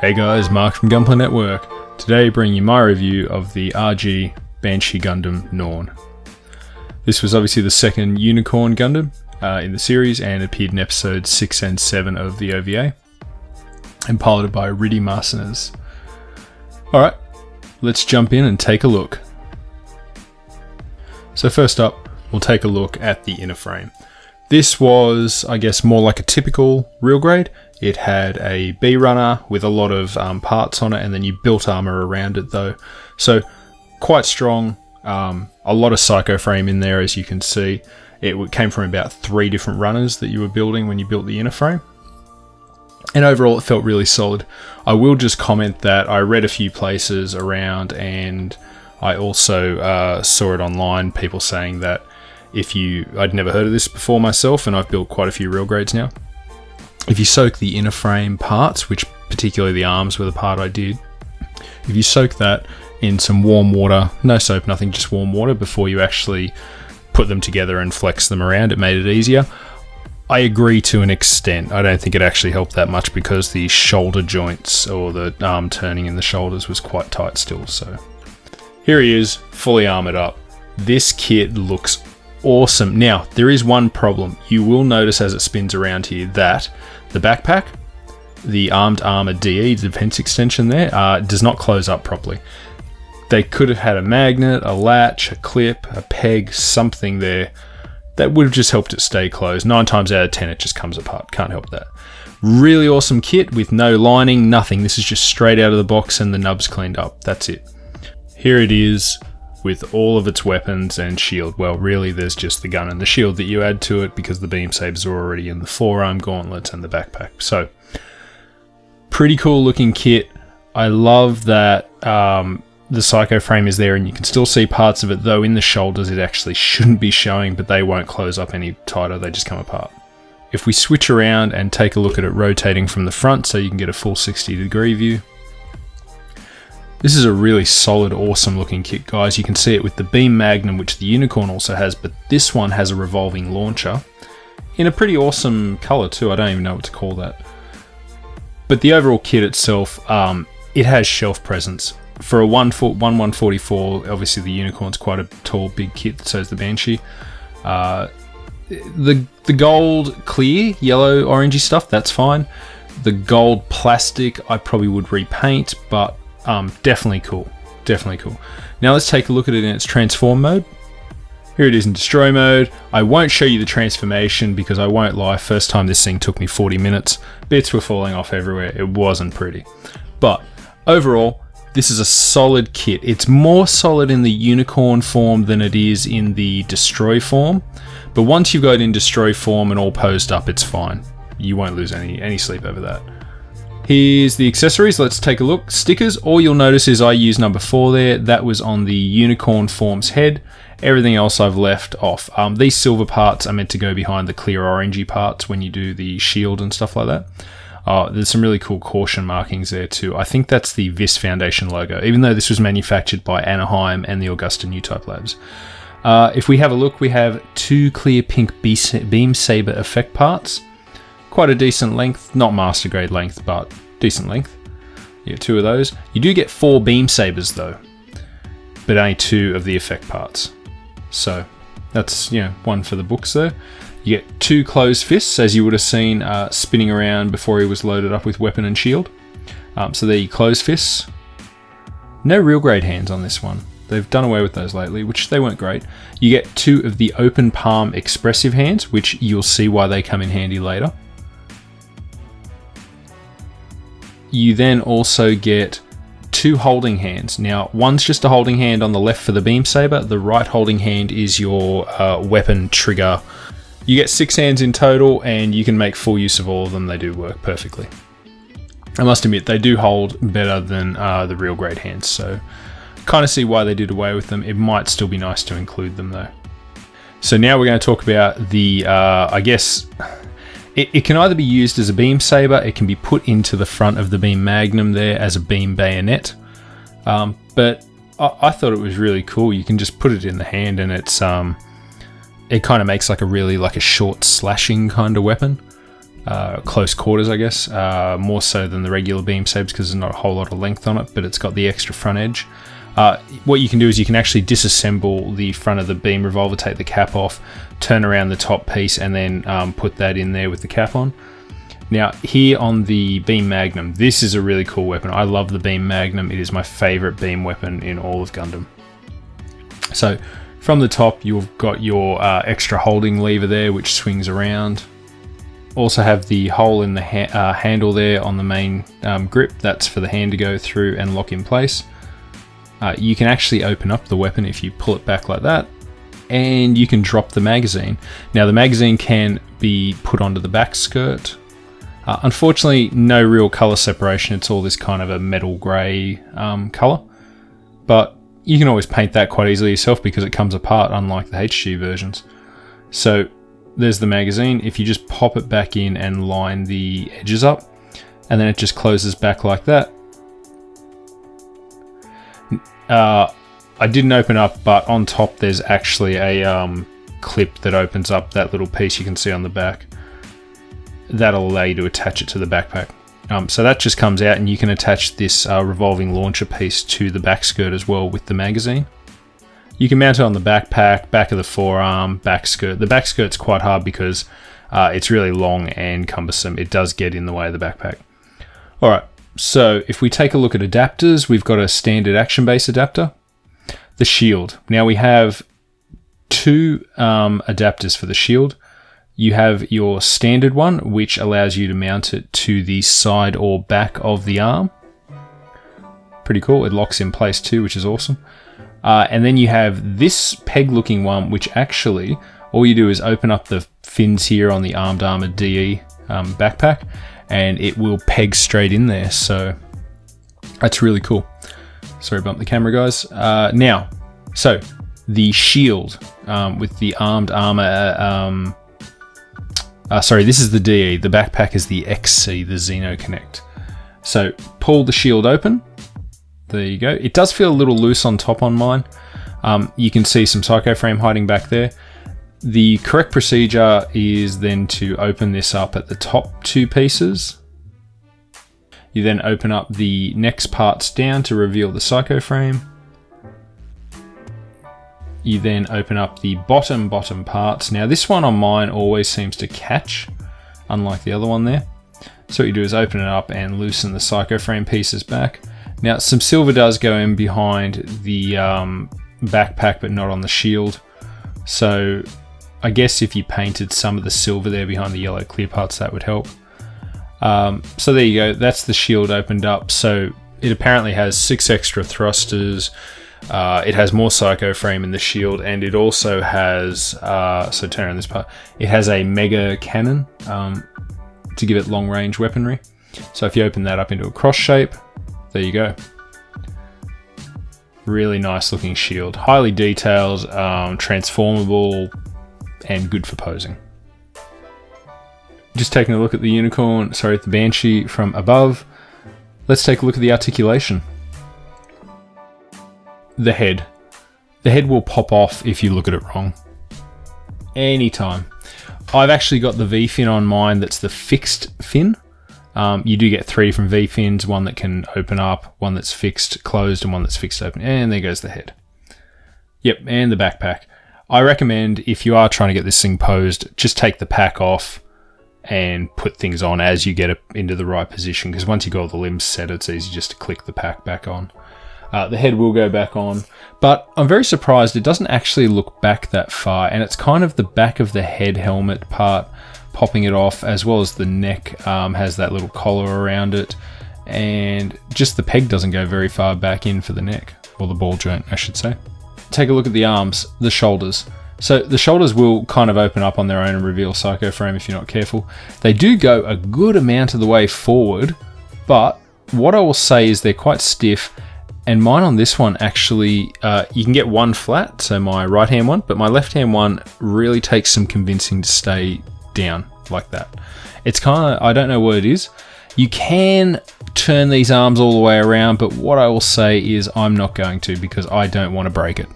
Hey guys, Mark from Gunpla Network. Today bringing you my review of the RG Banshee Gundam Norn. This was obviously the second Unicorn Gundam in the series and appeared in episodes 6 and 7 of the OVA and piloted by Riddhe Marcenas. Alright, let's jump in and take a look. So first up, we'll take a look at the inner frame. This was, I guess, more like a typical real grade. It had a B runner with a lot of parts on it, and then you built armor around it though. So quite strong, a lot of psycho frame in there, as you can see. It came from about 3 different runners that you were building when you built the inner frame. And overall it felt really solid. I will just comment that I read a few places around, and I also saw it online, people saying that I'd never heard of this before myself, and I've built quite a few real grades now. If you soak the inner frame parts, which particularly the arms were the part I did, if you soak that in some warm water, no soap, nothing, just warm water before you actually put them together and flex them around, it made it easier. I agree to an extent. I don't think it actually helped that much because the shoulder joints or the arm turning in the shoulders was quite tight still. So here he is, fully armored up. This kit looks awesome. Now, there is one problem. You will notice as it spins around here that the backpack, the armed armor DE, the defense extension there, does not close up properly. They could have had a magnet, a latch, a clip, a peg, something there that would have just helped it stay closed. 9 times out of 10 it just comes apart. Can't help that. Really awesome kit with no lining, nothing. This is just straight out of the box and the nubs cleaned up. That's it. Here it is, with all of its weapons and shield. Well, really there's just the gun and the shield that you add to it because the beam sabers are already in the forearm gauntlets and the backpack. So, pretty cool looking kit. I love that the psycho frame is there and you can still see parts of it, though in the shoulders it actually shouldn't be showing, but they won't close up any tighter, they just come apart. If we switch around and take a look at it rotating from the front so you can get a full 60-degree view, this is a really solid, awesome looking kit, guys. You can see it with the beam Magnum, which the Unicorn also has, but this one has a revolving launcher in a pretty awesome color too. I don't even know what to call that. But the overall kit itself, it has shelf presence. For a 144, obviously the Unicorn's quite a tall, big kit, so is the Banshee. The gold clear, yellow, orangey stuff, that's fine. The gold plastic, I probably would repaint, but definitely cool. Now let's take a look at it in its transform mode. Here it is in destroy mode. I won't show you the transformation because I won't lie, first time this thing took me 40 minutes. Bits were falling off everywhere. It wasn't pretty. But overall, this is a solid kit. It's more solid in the Unicorn form than it is in the destroy form. But once you've got it in destroy form and all posed up, it's fine. You won't lose any sleep over that. Here's the accessories, let's take a look. Stickers, all you'll notice is I use number 4 there. That was on the Unicorn form's head. Everything else I've left off. These silver parts are meant to go behind the clear orangey parts when you do the shield and stuff like that. There's some really cool caution markings there too. I think that's the VIS Foundation logo, even though this was manufactured by Anaheim and the Augusta New Type Labs. If we have a look, we have 2 clear pink beam saber effect parts. Quite a decent length, not master grade length, but decent length. You get 2 of those. You do get 4 beam sabers though, but only 2 of the effect parts. So that's, 1 for the books there. You get 2 closed fists, as you would have seen spinning around before he was loaded up with weapon and shield. So there you closed fists. No real grade hands on this one. They've done away with those lately, which they weren't great. You get 2 of the open palm expressive hands, which you'll see why they come in handy later. You then also get 2 holding hands. Now, one's just a holding hand on the left for the beam saber. The right holding hand is your weapon trigger. You get 6 hands in total, and you can make full use of all of them. They do work perfectly. I must admit, they do hold better than the real grade hands, so kind of see why they did away with them. It might still be nice to include them though. So now we're going to talk about the, I guess, it can either be used as a beam saber, it can be put into the front of the beam Magnum there as a beam bayonet. But I thought it was really cool. You can just put it in the hand and it's it kind of makes like a short slashing kind of weapon. close quarters, I guess, more so than the regular beam sabers because there's not a whole lot of length on it, but it's got the extra front edge. What you can do is you can actually disassemble the front of the beam revolver, take the cap off, turn around the top piece, and then put that in there with the cap on. Now, here on the Beam Magnum, this is a really cool weapon. I love the Beam Magnum. It is my favorite beam weapon in all of Gundam. So, from the top, you've got your extra holding lever there, which swings around. Also have the hole in the handle there on the main grip. That's for the hand to go through and lock in place. You can actually open up the weapon if you pull it back like that, and you can drop the magazine. Now, the magazine can be put onto the back skirt. Unfortunately, no real color separation. It's all this kind of a metal grey color, but you can always paint that quite easily yourself because it comes apart, unlike the HG versions. So there's the magazine. If you just pop it back in and line the edges up, and then it just closes back like that. I didn't open up, but on top there's actually a clip that opens up that little piece you can see on the back. That'll allow you to attach it to the backpack. So that just comes out, and you can attach this revolving launcher piece to the back skirt as well with the magazine. You can mount it on the backpack, back of the forearm, back skirt. The back skirt's quite hard because it's really long and cumbersome. It does get in the way of the backpack. Alright, so if we take a look at adapters, we've got a standard action base adapter. The shield. Now we have two adapters for the shield. You have your standard one, which allows you to mount it to the side or back of the arm. Pretty cool. It locks in place too, which is awesome. And then you have this peg-looking one, which actually, all you do is open up the fins here on the Armed Armor DE backpack, and it will peg straight in there. So that's really cool. Sorry, bump the camera, guys. Now, so the shield with the Armed Armor... sorry, this is the DE. The backpack is the XC, the Xeno Connect. So pull the shield open. There you go. It does feel a little loose on top on mine. You can see some psycho frame hiding back there. The correct procedure is then to open this up at the top two pieces. You then open up the next parts down to reveal the psycho frame. You then open up the bottom parts. Now this one on mine always seems to catch, unlike the other one there. So what you do is open it up and loosen the psycho frame pieces back. Now some silver does go in behind the backpack, but not on the shield. So I guess if you painted some of the silver there behind the yellow clear parts, that would help. So there you go, that's the shield opened up. So it apparently has 6 extra thrusters. It has more psycho frame in the shield, and it also has, so turn on this part, it has a mega cannon to give it long range weaponry. So if you open that up into a cross shape, there you go. Really nice looking shield, highly detailed, transformable, and good for posing. Just taking a look at the Unicorn, sorry, the Banshee from above. Let's take a look at the articulation. The head. The head will pop off if you look at it wrong. Anytime. I've actually got the V-fin on mine that's the fixed fin. You do get 3 different V-fins, one that can open up, one that's fixed closed, and one that's fixed open. And there goes the head. Yep, and the backpack. I recommend, if you are trying to get this thing posed, just take the pack off and put things on as you get it into the right position, because once you got all the limbs set, it's easy just to click the pack back on. The head will go back on, but I'm very surprised it doesn't actually look back that far, and it's kind of the back of the head helmet part popping it off, as well as the neck has that little collar around it, and just the peg doesn't go very far back in for the neck, or the ball joint, I should say. Take a look at the arms, the shoulders. So the shoulders will kind of open up on their own and reveal psycho frame if you're not careful. They do go a good amount of the way forward, but what I will say is they're quite stiff. And mine on this one actually, you can get one flat, so my right hand one, but my left hand one really takes some convincing to stay down like that. It's kind of, I don't know what it is. You can turn these arms all the way around, but what I will say is I'm not going to, because I don't want to break it.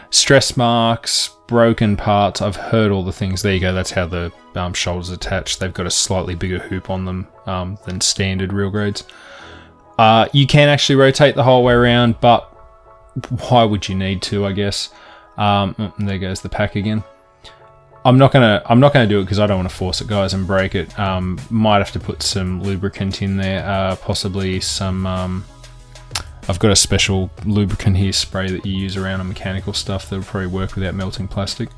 Stress marks, broken parts. I've heard all the things. There you go. That's how the shoulders attached. They've got a slightly bigger hoop on them than standard real grades. You can actually rotate the whole way around, but why would you need to? I guess. There goes the pack again. I'm not gonna do it because I don't want to force it, guys, and break it. Might have to put some lubricant in there, possibly some. I've got a special lubricant here, spray that you use around on mechanical stuff that'll probably work without melting plastic.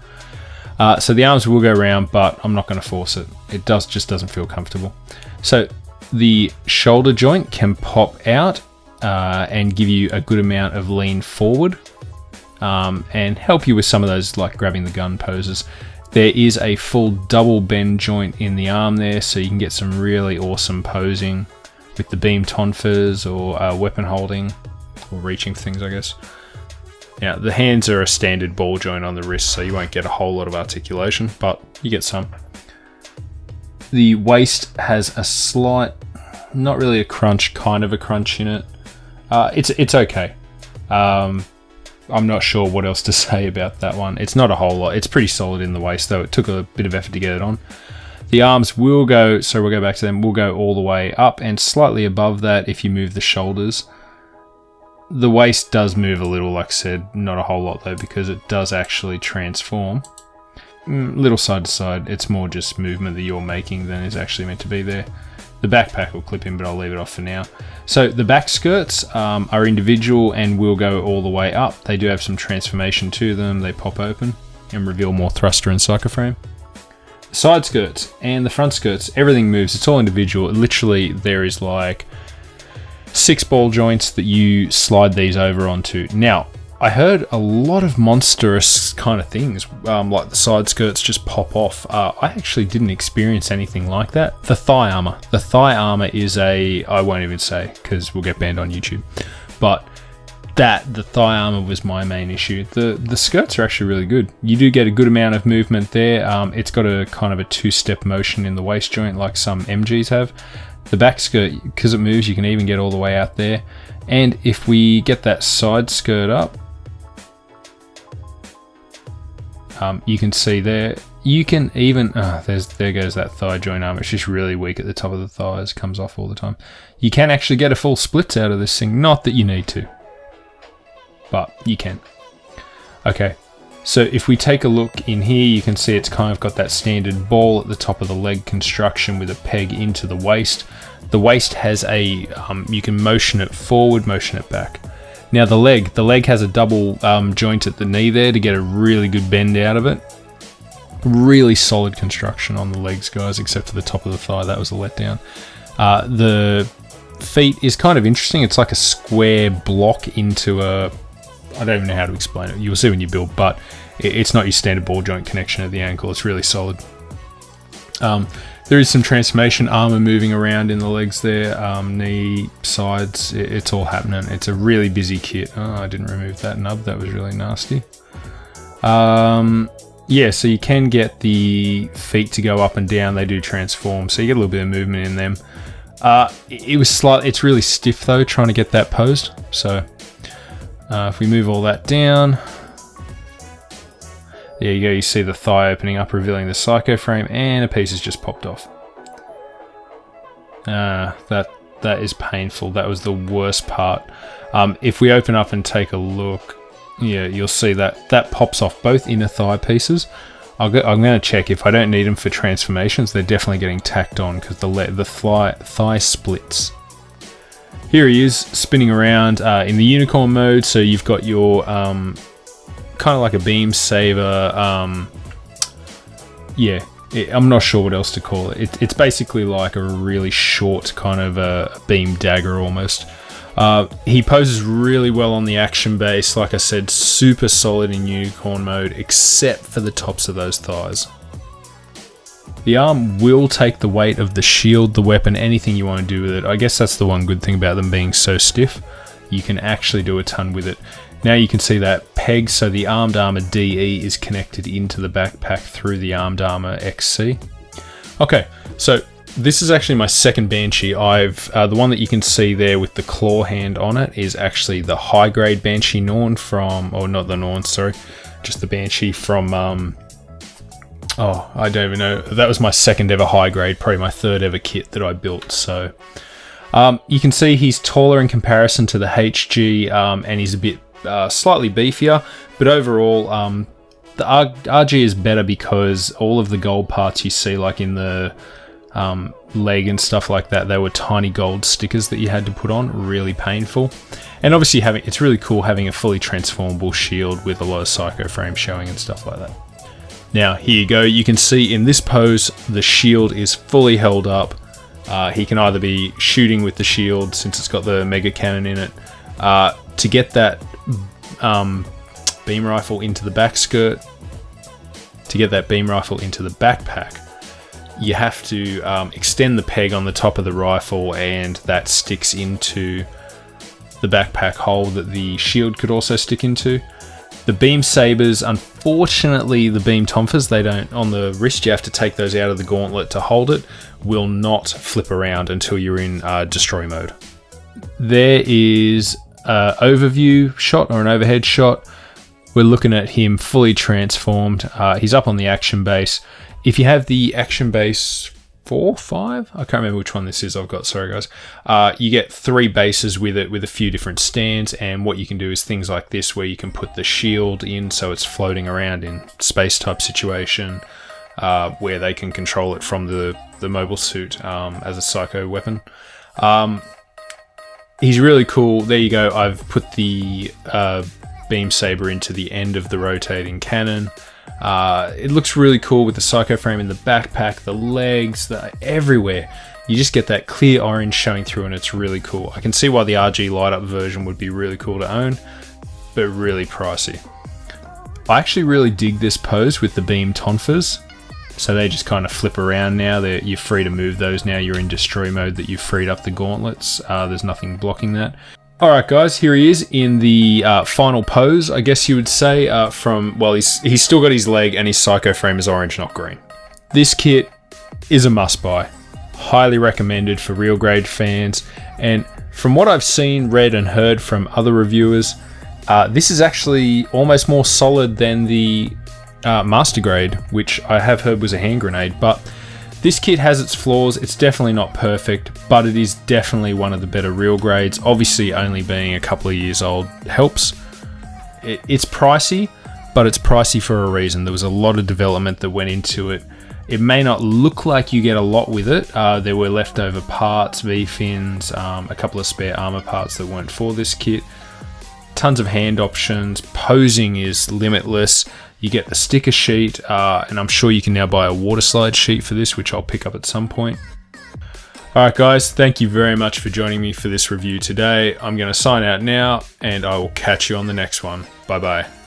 So the arms will go around, but I'm not going to force it. It just doesn't feel comfortable. So the shoulder joint can pop out and give you a good amount of lean forward and help you with some of those like grabbing the gun poses. There is a full double bend joint in the arm there, so you can get some really awesome posing with the beam tonfas or weapon holding or reaching things, I guess. Now, the hands are a standard ball joint on the wrist, so you won't get a whole lot of articulation, but you get some. The waist has a slight, not really a crunch, kind of a crunch in it. It's okay. I'm not sure what else to say about that one. It's not a whole lot. It's pretty solid in the waist, though. It took a bit of effort to get it on. The arms will go, so we'll go back to them, will go all the way up and slightly above that if you move the shoulders. The waist does move a little, like I said, not a whole lot though, because it does actually transform. Little side to side, it's more just movement that you're making than is actually meant to be there. The backpack will clip in, but I'll leave it off for now. So the back skirts are individual and will go all the way up. They do have some transformation to them. They pop open and reveal more thruster and psychoframe. Side skirts and the front skirts, everything moves. It's all individual. Literally, there is like 6 ball joints that you slide these over onto. Now, I heard a lot of monstrous kind of things, like the side skirts just pop off. I actually didn't experience anything like that. The thigh armor. The thigh armor is I won't even say because we'll get banned on YouTube. But the thigh armor was my main issue. The skirts are actually really good. You do get a good amount of movement there. It's got a kind of a 2-step motion in the waist joint like some MGs have. The back skirt, because it moves, you can even get all the way out there. And if we get that side skirt up, you can see there, you can even, there goes that thigh joint arm. It's just really weak at the top of the thighs, comes off all the time. You can actually get a full splits out of this thing. Not that you need to, but you can. Okay, so if we take a look in here, you can see it's kind of got that standard ball at the top of the leg construction with a peg into the waist. The waist has a, you can motion it forward, motion it back. Now the leg has a double joint at the knee there to get a really good bend out of it. Really solid construction on the legs, guys, except for the top of the thigh. That was a letdown. The feet is kind of interesting. It's like a square block into a, I don't even know how to explain it. You'll see when you build, but it's not your standard ball joint connection at the ankle. It's really solid. There is some transformation armor moving around in the legs there, knee, sides, it's all happening. It's a really busy kit. Oh, I didn't remove that nub, that was really nasty. Yeah, so you can get the feet to go up and down, they do transform, so you get a little bit of movement in them. It's really stiff though, trying to get that posed, so if we move all that down, there you go, you see the thigh opening up, revealing the psycho frame, and a piece has just popped off. That is painful. That was the worst part. If we open up and take a look, yeah, you'll see that pops off both inner thigh pieces. I'm going to check if I don't need them for transformations. They're definitely getting tacked on because the thigh splits. Here he is spinning around in the unicorn mode. So you've got your kind of like a beam saber. Yeah, I'm not sure what else to call it. It's basically like a really short kind of a beam dagger almost. He poses really well on the action base. Like I said, super solid in unicorn mode, except for the tops of those thighs. The arm will take the weight of the shield, the weapon, anything you want to do with it. I guess that's the one good thing about them being so stiff. You can actually do a ton with it. Now you can see that peg, so the armed armor DE is connected into the backpack through the armed armor XC. Okay, so this is actually my second Banshee. The one that you can see there with the claw hand on it is actually the high grade Banshee Norn from, or not the Norn, sorry, just the Banshee from, oh, I don't even know. That was my second ever high grade, probably my third ever kit that I built. So you can see he's taller in comparison to the HG, and he's a bit slightly beefier, but overall the RG is better because all of the gold parts you see, like in the leg and stuff like that, they were tiny gold stickers that you had to put on, really painful. And obviously it's really cool having a fully transformable shield with a lot of psycho frame showing and stuff like that. Now here you go, you can see in this pose the shield is fully held up. He can either be shooting with the shield since it's got the mega cannon in it. To get that beam rifle into the back skirt, to get that beam rifle into the backpack, you have to extend the peg on the top of the rifle, and that sticks into the backpack hole that the shield could also stick into. The beam sabers, unfortunately, the beam tonfas, they don't, on the wrist, you have to take those out of the gauntlet to hold it, will not flip around until you're in destroy mode. There is an overview shot or an overhead shot. We're looking at him fully transformed. He's up on the action base. If you have the action base 4, 5, I can't remember which one this is I've got, sorry guys. You get 3 bases with it, with a few different stands, and what you can do is things like this where you can put the shield in so it's floating around in space type situation, where they can control it from the mobile suit as a psycho weapon. He's really cool. There you go, I've put the beam saber into the end of the rotating cannon. It looks really cool with the psycho frame in the backpack, the legs, everywhere. You just get that clear orange showing through, and it's really cool. I can see why the RG light up version would be really cool to own, but really pricey. I actually really dig this pose with the beam tonfas. So they just kind of flip around now. You're free to move those now. You're in destroy mode that you've freed up the gauntlets. There's nothing blocking that. Alright guys, here he is in the final pose, I guess you would say, well, he's still got his leg and his psycho frame is orange, not green. This kit is a must-buy. Highly recommended for real grade fans, and from what I've seen, read and heard from other reviewers, this is actually almost more solid than the Master Grade, which I have heard was a hand grenade, but this kit has its flaws. It's definitely not perfect, but it is definitely one of the better real grades. Obviously, only being a couple of years old helps. It's pricey, but it's pricey for a reason. There was a lot of development that went into it. It may not look like you get a lot with it. There were leftover parts, V-fins, a couple of spare armor parts that weren't for this kit. Tons of hand options. Posing is limitless. You get the sticker sheet, and I'm sure you can now buy a water slide sheet for this, which I'll pick up at some point. Alright guys, thank you very much for joining me for this review today. I'm going to sign out now, and I will catch you on the next one. Bye bye.